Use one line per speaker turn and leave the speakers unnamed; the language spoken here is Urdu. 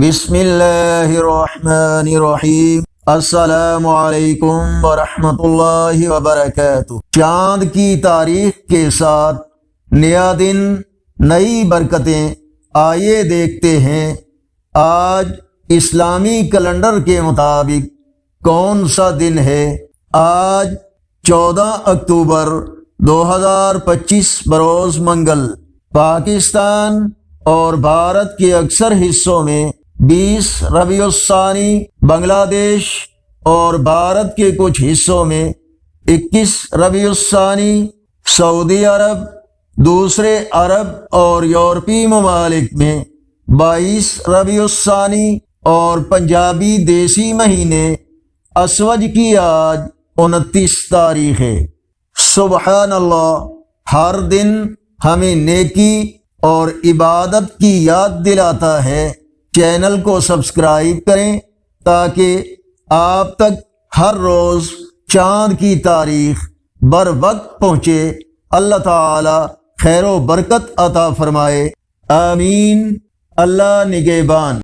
بسم اللہ الرحمن الرحیم۔ السلام علیکم ورحمۃ اللہ وبرکاتہ۔ چاند کی تاریخ کے ساتھ نیا دن، نئی برکتیں، آئیے دیکھتے ہیں آج اسلامی کیلنڈر کے مطابق کون سا دن ہے۔ آج 14 اکتوبر 2025 بروز منگل۔ پاکستان اور بھارت کے اکثر حصوں میں 20 ربیع الثانی، بنگلہ دیش اور بھارت کے کچھ حصوں میں 21 ربیع الثانی، سعودی عرب، دوسرے عرب اور یورپی ممالک میں 22 ربیع الثانی اور پنجابی دیسی مہینے اسوج کی آج 29 تاریخ ہے۔ سبحان اللہ، ہر دن ہمیں نیکی اور عبادت کی یاد دلاتا ہے۔ چینل کو سبسکرائب کریں تاکہ آپ تک ہر روز چاند کی تاریخ بر وقت پہنچے۔ اللہ تعالی خیر و برکت عطا فرمائے، آمین۔ اللہ نگہبان۔